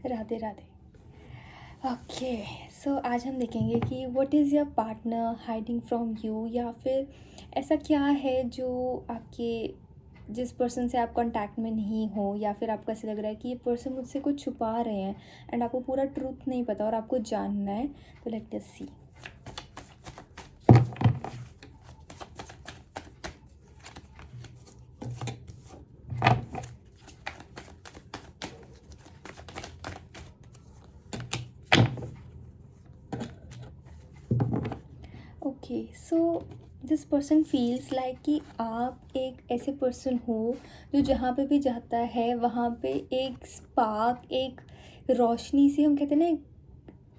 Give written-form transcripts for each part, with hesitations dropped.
Radhe Radhe. Okay, सो आज हम देखेंगे कि what is your partner hiding from you, या फिर ऐसा क्या है जो आपके जिस पर्सन से आप कांटेक्ट में नहीं हो, या फिर आपको ऐसा लग रहा है कि ये पर्सन मुझसे कुछ छुपा रहे हैं एंड आपको पूरा ट्रूथ नहीं पता और आपको जानना है। तो let us see. Okay, so this person feels like कि आप एक ऐसे पर्सन हो जो जहाँ पे भी जाता है वहाँ पे एक स्पार्क, एक रोशनी सी, हम कहते हैं ना,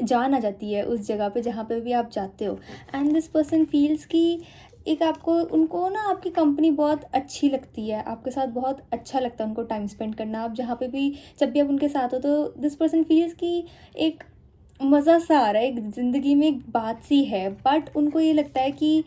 जान आ जाती है उस जगह पे जहाँ पे भी आप जाते हो। एंड दिस पर्सन फील्स कि एक आपको उनको ना आपकी कंपनी बहुत अच्छी लगती है, आपके साथ बहुत अच्छा लगता है उनको टाइम स्पेंड करना। आप जहाँ पे भी, जब भी आप उनके साथ हो, तो दिस पर्सन फील्स कि एक मज़ा सा आ रहा है, एक ज़िंदगी में एक बात सी है। बट उनको ये लगता है कि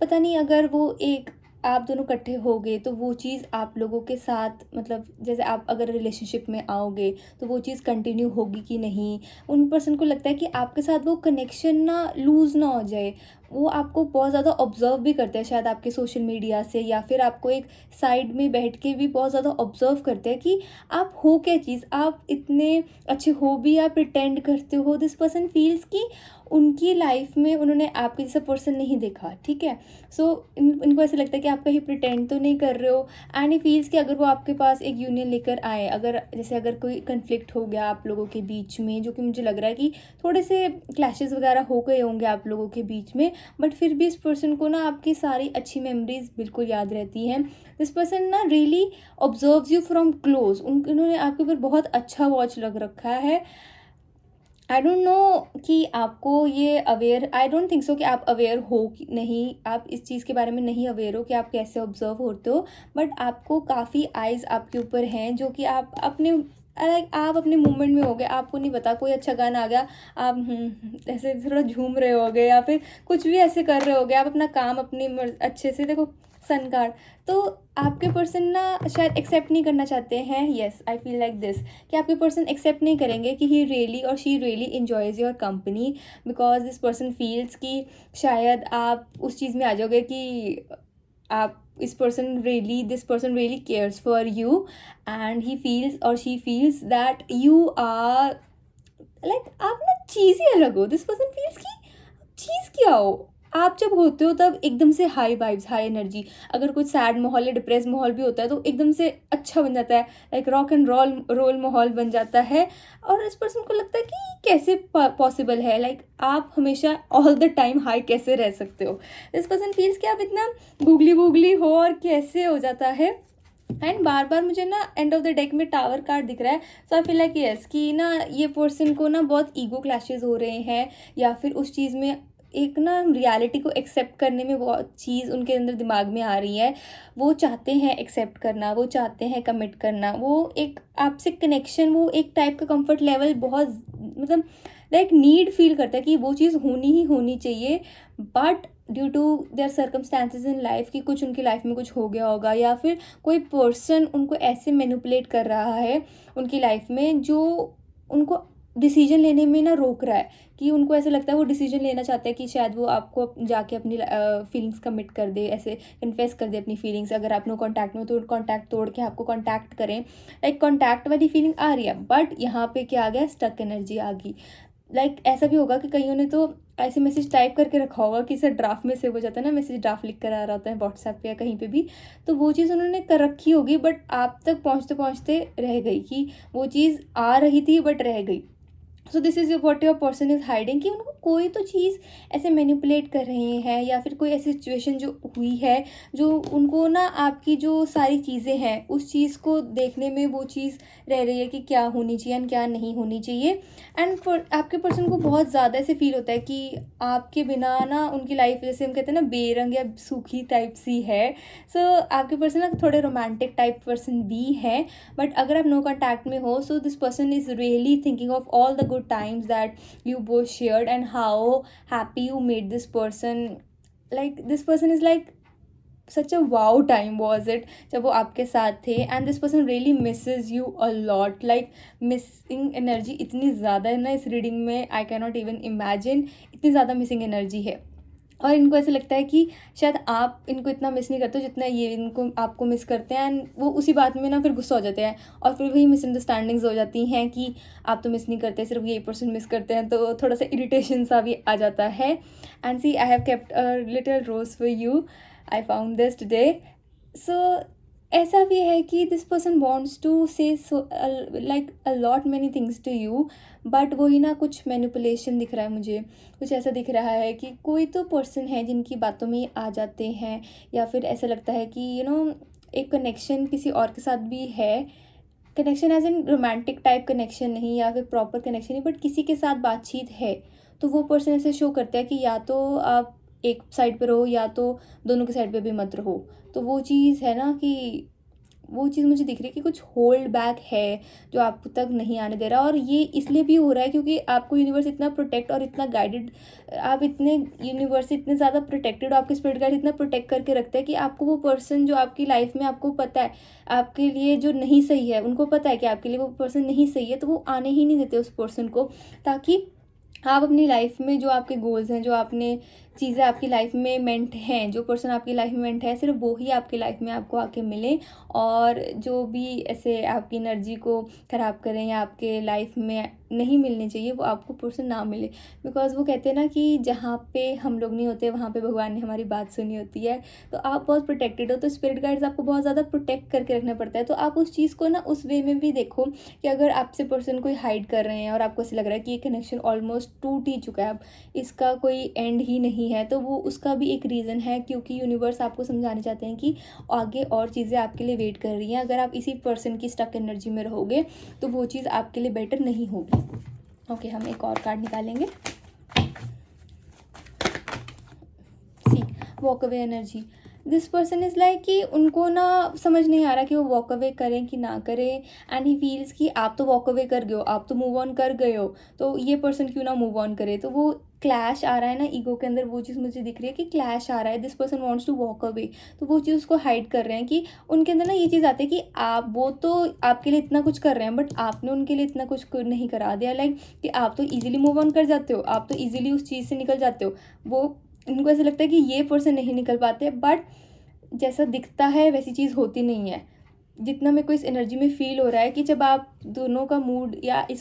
पता नहीं, अगर वो एक आप दोनों इकट्ठे हो गए तो वो चीज़ आप लोगों के साथ, मतलब जैसे आप अगर रिलेशनशिप में आओगे तो वो चीज़ कंटिन्यू होगी कि नहीं। उन पर्सन को लगता है कि आपके साथ वो कनेक्शन ना लूज़ ना हो जाए। वो आपको बहुत ज़्यादा ऑब्ज़र्व भी करते हैं, शायद आपके सोशल मीडिया से, या फिर आपको एक साइड में बैठ के भी बहुत ज़्यादा ऑब्ज़र्व करते हैं कि आप हो क्या चीज़, आप इतने अच्छे हो भी या प्रिटेंड करते हो। दिस पर्सन फील्स कि उनकी लाइफ में उन्होंने आपके जैसा पर्सन नहीं देखा, ठीक है। सो इनको ऐसा लगता है कि आप कहीं प्रिटेंड तो नहीं कर रहे हो। एंड ही फील्स कि अगर वो आपके पास एक यूनियन लेकर आए, अगर जैसे अगर कोई कन्फ्लिक्ट हो गया आप लोगों के बीच में, जो कि मुझे लग रहा है कि थोड़े से क्लैशेस वगैरह हो गए होंगे आप लोगों के बीच में, बट फिर भी इस पर्सन को ना आपकी सारी अच्छी मेमोरीज बिल्कुल याद रहती हैं। दिस पर्सन ना really observes you from close. उन्होंने आपके ऊपर बहुत अच्छा वॉच लग रखा है। आई डोंट नो कि आपको ये aware, I don't think so कि आप अवेयर हो कि नहीं, आप इस चीज़ के बारे में नहीं अवेयर हो कि आप कैसे ऑब्जर्व होते हो। बट आपको काफ़ी आइज़ आपके ऊपर हैं, जो कि आप अपने लाइक आप अपने मूवमेंट में हो गए, आपको नहीं पता, कोई अच्छा गाना आ गया, आप ऐसे थोड़ा झूम रहे होगे, या फिर कुछ भी ऐसे कर रहे होगे, आप अपना काम अपनी अच्छे से देखो, सन कार्ड। तो आपके पर्सन ना शायद एक्सेप्ट नहीं करना चाहते हैं। Yes, I feel like this कि आपके पर्सन एक्सेप्ट नहीं करेंगे कि ही रियली और she really enjoys your company, because this person feels कि शायद आप उस चीज़ में आ जाओगे कि आप this person really cares for you. And he feels और she feels that you are like, आप ना चीज़ ही अलग हो। दिस पर्सन फील्स की चीज़ क्या हो, आप जब होते हो तब एकदम से हाई वाइब्स, हाई एनर्जी। अगर कुछ सैड माहौल या डिप्रेस माहौल भी होता है तो एकदम से अच्छा बन जाता है, लाइक रॉक एंड रोल माहौल बन जाता है। और इस पर्सन को लगता है कि कैसे पॉसिबल है, लाइक आप हमेशा ऑल द टाइम हाई कैसे रह सकते हो। दिस पर्सन फील्स कि आप इतना गूगली वूगली हो और कैसे हो जाता है। एंड बार बार मुझे ना एंड ऑफ द डेक में टावर कार्ड दिख रहा है। सो आई फील लाइक यस कि ना ये पर्सन को ना बहुत ईगो क्लैशेस हो रहे हैं, या फिर उस चीज़ में एक ना रियलिटी को एक्सेप्ट करने में बहुत चीज़ उनके अंदर दिमाग में आ रही है। वो चाहते हैं एक्सेप्ट करना, वो चाहते हैं कमिट करना, वो एक आपसे कनेक्शन, वो एक टाइप का कंफर्ट लेवल बहुत, मतलब लाइक नीड फील करता है कि वो चीज़ होनी ही होनी चाहिए। But due to their circumstances in life कि कुछ उनकी लाइफ में कुछ हो गया होगा, या फिर कोई पर्सन उनको ऐसे मैनिपुलेट कर रहा है उनकी लाइफ में, जो उनको डिसीजन लेने में ना रोक रहा है। कि उनको ऐसे लगता है, वो डिसीजन लेना चाहते हैं कि शायद वो आपको जाके अपनी फीलिंग्स कमिट कर दे, ऐसे कन्फेस कर दे अपनी फीलिंग्स। अगर आप लोग कॉन्टैक्ट में हो तो कॉन्टैक्ट तोड़ के आपको कॉन्टैक्ट करें, लाइक कॉन्टैक्ट वाली फीलिंग आ रही है। बट यहाँ पे क्या आ गया, स्टक एनर्जी आ गई। लाइक ऐसा भी होगा कि कईयों ने तो ऐसे मैसेज टाइप करके रखा होगा कि सर ड्राफ्ट में सेव हो जाता है ना, मैसेज ड्राफ्ट लिख कर आ रहा होता है व्हाट्सएप पे या कहीं पे भी। तो वो चीज़ उन्होंने कर रखी होगी, बट आप तक पहुँचते पहुँचते रह गई, कि वो चीज़ आ रही थी बट रह गई। So this is what your person is hiding, कि उनको कोई तो चीज़ ऐसे मैनिपुलेट कर रहे हैं, या फिर कोई ऐसी सिचुएशन जो हुई है, जो उनको ना आपकी जो सारी चीज़ें हैं उस चीज़ को देखने में वो चीज़ रह रही है कि क्या होनी चाहिए एंड क्या नहीं होनी चाहिए। एंड आपके पर्सन को बहुत ज़्यादा ऐसे फील होता है कि आपके बिना ना उनकी लाइफ, जैसे हम कहते हैं ना, बेरंग या सूखी टाइप सी है। सो आपके पर्सन ना थोड़े रोमांटिक टाइप पर्सन भी हैं। बट अगर आप नो कॉन्टैक्ट में हो, सो this person is really thinking of all the good times that you both shared, and how happy you made this person. Like this person is like such a wow time was it जब वो आपके साथ थे, and this person really misses you a lot, like missing energy इतनी ज़्यादा है ना इस रीडिंग में, I can not even imagine, इतनी ज़्यादा मिसिंग एनर्जी है। और इनको ऐसा लगता है कि शायद आप इनको इतना मिस नहीं करते हो जितना ये इनको आपको मिस करते हैं, एंड वो उसी बात में ना फिर गुस्सा हो जाते हैं, और फिर वही मिसअंडरस्टैंडिंग्स हो जाती हैं कि आप तो मिस नहीं करते, सिर्फ यही पर्सन मिस करते हैं, तो थोड़ा सा इरिटेशन सा भी आ जाता है। And see I have kept a little rose for you, I found this today. So ऐसा भी है कि this person wants to say so like a lot many things to you, but वही ना कुछ मैनिपुलेशन दिख रहा है मुझे, कुछ ऐसा दिख रहा है कि कोई तो पर्सन है जिनकी बातों में ये आ जाते हैं, या फिर ऐसा लगता है कि एक कनेक्शन किसी और के साथ भी है, connection as in romantic type connection नहीं या फिर प्रॉपर कनेक्शन नहीं, बट किसी के साथ बातचीत है, तो वो पर्सन ऐसे शो करता है कि या तो आप एक साइड पे रहो या तो दोनों के साइड पे भी मत रहो। तो वो चीज़ है ना कि वो चीज़ मुझे दिख रही है कि कुछ होल्ड बैक है जो आप तक नहीं आने दे रहा, और ये इसलिए भी हो रहा है क्योंकि आपको यूनिवर्स इतना प्रोटेक्ट और इतना गाइडेड, आप इतने यूनिवर्स से इतने ज़्यादा प्रोटेक्टेड, आपके स्पिरिट गाइड इतना प्रोटेक्ट करके रखता है कि आपको वो पर्सन जो आपकी लाइफ में आपको पता है आपके लिए जो नहीं सही है, उनको पता है कि आपके लिए वो पर्सन नहीं सही है, तो वो आने ही नहीं देते उस पर्सन को, ताकि आप अपनी लाइफ में जो आपके गोल्स हैं, जो आपने चीज़ें आपकी लाइफ में मेंट हैं, जो पर्सन आपकी लाइफ में मेंट है, सिर्फ वो ही आपकी लाइफ में आपको आके मिले, और जो भी ऐसे आपकी एनर्जी को ख़राब करें या आपके लाइफ में नहीं मिलनी चाहिए वो आपको पर्सन ना मिले। बिकॉज वो कहते हैं ना कि जहाँ पे हम लोग नहीं होते वहाँ पे भगवान ने हमारी बात सुनी होती है। तो आप बहुत प्रोटेक्टेड हो, तो स्पिरिट गाइड्स आपको बहुत ज़्यादा प्रोटेक्ट करके रखना पड़ता है। तो आप उस चीज़ को ना उस वे में भी देखो कि अगर आपसे पर्सन कोई हाइड कर रहे हैं और आपको ऐसा लग रहा है कि ये कनेक्शन ऑलमोस्ट टूट ही चुका है, अब इसका कोई एंड ही नहीं है, तो वो उसका भी एक रीज़न है, क्योंकि यूनिवर्स आपको समझाने चाहते हैं कि आगे और चीज़ें आपके लिए वेट कर रही हैं। अगर आप इसी पर्सन की स्टक एनर्जी में रहोगे तो वो चीज़ आपके लिए बेटर नहीं होगी। ओके, हम एक और कार्ड निकालेंगे। See walk away energy. This person is like कि उनको ना समझ नहीं आ रहा कि वो वॉक अवे करें कि ना करें, एंड ही फील्स कि आप तो वॉक अवे कर गए हो, आप तो मूव ऑन कर गए हो, तो ये पर्सन क्यों ना मूव ऑन करे। तो वो क्लैश आ रहा है ना ईगो के अंदर, वो चीज़ मुझे दिख रही है कि क्लैश आ रहा है, this person wants to walk away, तो वो चीज़ उसको हाइड कर रहे हैं कि उनके अंदर ना ये चीज़ आती है कि आप वो तो आपके लिए इतना कुछ कर रहे हैं, बट आपने उनके लिए इतना कुछ नहीं करा दिया, लाइक कि आप तो ईजिली मूव ऑन कर जाते हो, आप तो ईजिली उस चीज़ से निकल जाते हो। वो इनको ऐसा लगता है कि ये पर्सन नहीं निकल पाते, बट जैसा दिखता है वैसी चीज़ होती नहीं है। जितना मेरे को इस एनर्जी में फ़ील हो रहा है कि जब आप दोनों का मूड या इन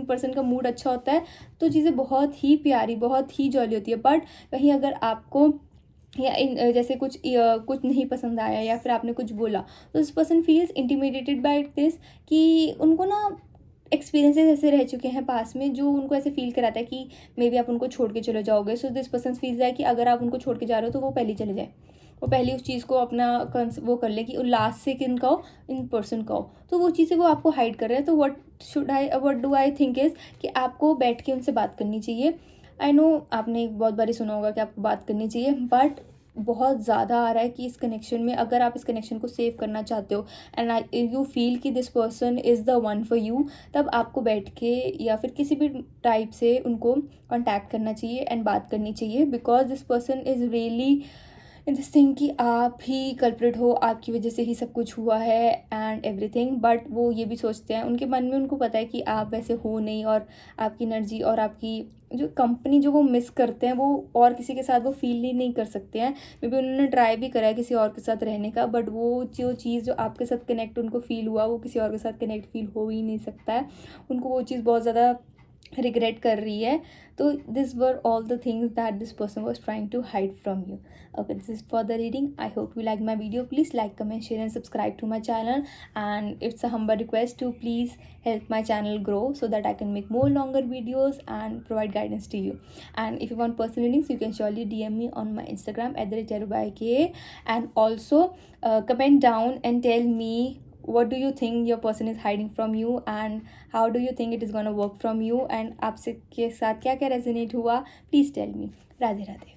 पर्सन का मूड अच्छा होता है तो चीज़ें बहुत ही प्यारी, बहुत ही जॉली होती है। बट कहीं अगर आपको या जैसे कुछ नहीं पसंद आया या फिर आपने कुछ बोला, तो this person feels intimidated by this, कि उनको ना एक्सपीरियंसेस ऐसे रह चुके हैं पास में जो उनको ऐसे फील कराता है कि मे बी आप उनको छोड़ के चले जाओगे। सो दिस पर्सन फील्स है कि अगर आप उनको छोड़ के जा रहे हो तो वो पहले चले जाए, वो पहले उस चीज़ को अपना वो कर ले कि लास्ट से किन का हो, इन पर्सन का हो। तो वो चीज़ें वो आपको हाइड कर रहे हैं। तो what do I think is कि आपको बैठ के उनसे बात करनी चाहिए। आई नो आपने बहुत बारी सुना होगा कि आपको बात करनी चाहिए, बट बहुत ज़्यादा आ रहा है कि इस कनेक्शन में अगर आप इस कनेक्शन को सेव करना चाहते हो एंड यू फील कि this person is the one for you, तब आपको बैठ के या फिर किसी भी टाइप से उनको कॉन्टैक्ट करना चाहिए एंड बात करनी चाहिए। Because this person is really in this thing कि आप ही कल्प्रिट हो, आपकी वजह से ही सब कुछ हुआ है एंड एवरीथिंग। बट वो ये भी सोचते हैं, उनके मन में उनको पता है कि आप वैसे हो नहीं, और आपकी एनर्जी और आपकी जो कंपनी जो वो मिस करते हैं वो और किसी के साथ वो फील ही नहीं कर सकते हैं। मे बी उन्होंने ट्राई भी करा है किसी और के साथ रहने का, बट वो जो चीज़ जो आपके साथ कनेक्ट उनको फील हुआ वो किसी और के साथ कनेक्ट फील हो ही नहीं सकता है। उनको वो चीज़ बहुत ज़्यादा रिग्रेट कर रही है। तो this were all the things that this person was trying to hide from you. okay, this is for the reading. I hope you like my video. Please like, comment, share and subscribe to my channel, and it's a humble request to please help my channel grow so that I can make more longer videos and provide guidance to you. And if you want personal readings, you can surely DM me on my Instagram @YK, and also comment down and tell me what do you think your person is hiding from you and how do you think it is gonna work from you, and आपसे के साथ क्या क्या resonate हुआ, please tell me. Radhe Radhe.